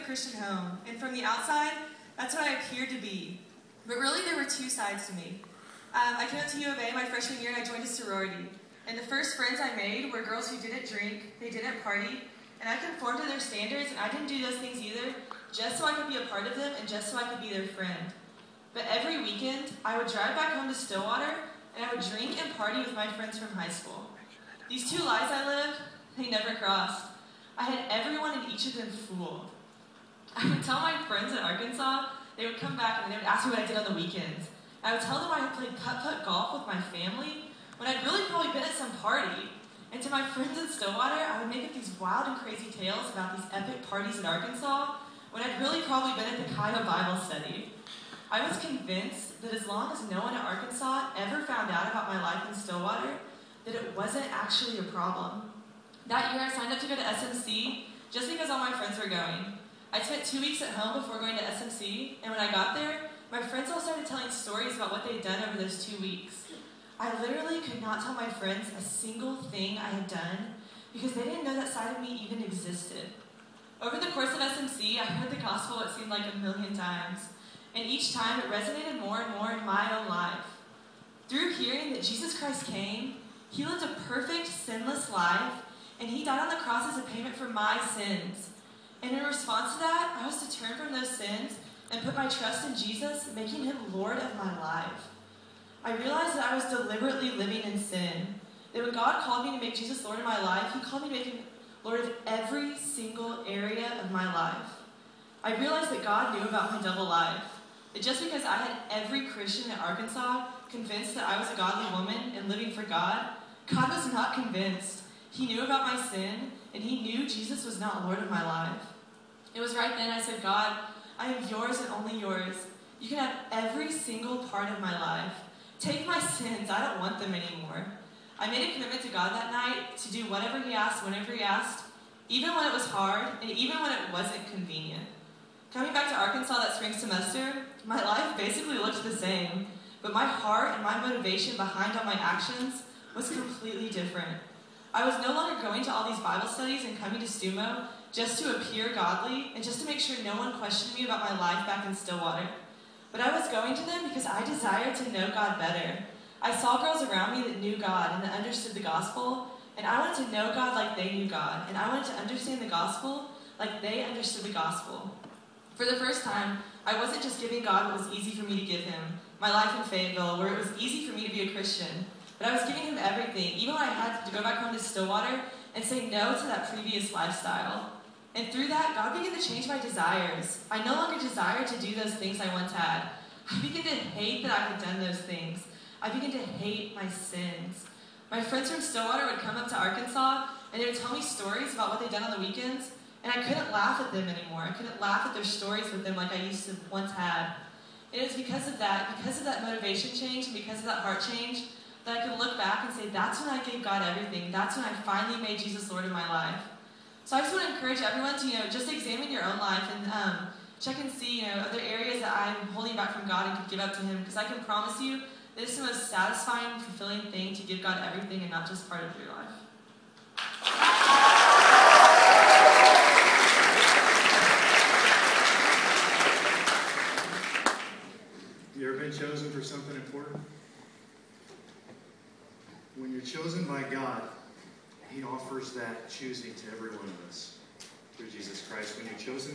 Christian home, and from the outside, that's what I appeared to be. But really, there were two sides to me. I came up to U of A my freshman year and I joined a sorority. And the first friends I made were girls who didn't drink, they didn't party, and I conformed to their standards, and I didn't do those things either, just so I could be a part of them and just so I could be their friend. But every weekend, I would drive back home to Stillwater, and I would drink and party with my friends from high school. These two lives I lived, they never crossed. I had everyone and each of them fooled. I would tell my friends in Arkansas, they would come back and they would ask me what I did on the weekends. I would tell them I had played putt-putt golf with my family when I'd really probably been at some party. And to my friends in Stillwater, I would make up these wild and crazy tales about these epic parties in Arkansas when I'd really probably been at the Kiowa Bible study. I was convinced that as long as no one at Arkansas ever found out about my life in Stillwater, that it wasn't actually a problem. That year I signed up to go to SMC just because all my friends were going. I spent 2 weeks at home before going to SMC, and when I got there, my friends all started telling stories about what they'd done over those 2 weeks. I literally could not tell my friends a single thing I had done because they didn't know that side of me even existed. Over the course of SMC, I heard the gospel it seemed like 1,000,000 times, and each time it resonated more and more in my own life. Through hearing that Jesus Christ came, He lived a perfect, sinless life, and He died on the cross as a payment for my sins. And in response to that, I was to turn from those sins and put my trust in Jesus, making Him Lord of my life. I realized that I was deliberately living in sin. That when God called me to make Jesus Lord of my life, He called me to make Him Lord of every single area of my life. I realized that God knew about my double life. That just because I had every Christian in Arkansas convinced that I was a godly woman and living for God, God was not convinced. He knew about my sin, and He knew Jesus was not Lord of my life. It was right then I said, God, I am yours and only yours. You can have every single part of my life. Take my sins, I don't want them anymore. I made a commitment to God that night to do whatever He asked, whenever He asked, even when it was hard, and even when it wasn't convenient. Coming back to Arkansas that spring semester, my life basically looked the same, but my heart and my motivation behind all my actions was completely different. I was no longer going to all these Bible studies and coming to StuMo just to appear godly and just to make sure no one questioned me about my life back in Stillwater. But I was going to them because I desired to know God better. I saw girls around me that knew God and that understood the gospel, and I wanted to know God like they knew God, and I wanted to understand the gospel like they understood the gospel. For the first time, I wasn't just giving God what was easy for me to give Him, my life in Fayetteville, where it was easy for me to be a Christian, but I was giving Him everything, even when I had to go back home to Stillwater and say no to that previous lifestyle. And through that, God began to change my desires. I no longer desired to do those things I once had. I began to hate that I had done those things. I began to hate my sins. My friends from Stillwater would come up to Arkansas, and they would tell me stories about what they'd done on the weekends, and I couldn't laugh at them anymore. I couldn't laugh at their stories with them like I used to once had. And it was because of that motivation change, and because of that heart change, that I could look back and say, that's when I gave God everything. That's when I finally made Jesus Lord of my life. So I just want to encourage everyone to, just examine your own life and check and see, other areas that I'm holding back from God and could give up to Him. Because I can promise you, this is the most satisfying, fulfilling thing to give God everything and not just part of your life. You ever been chosen for something important? When you're chosen by God, He offers that choosing to every one of us through Jesus Christ. When you're chosen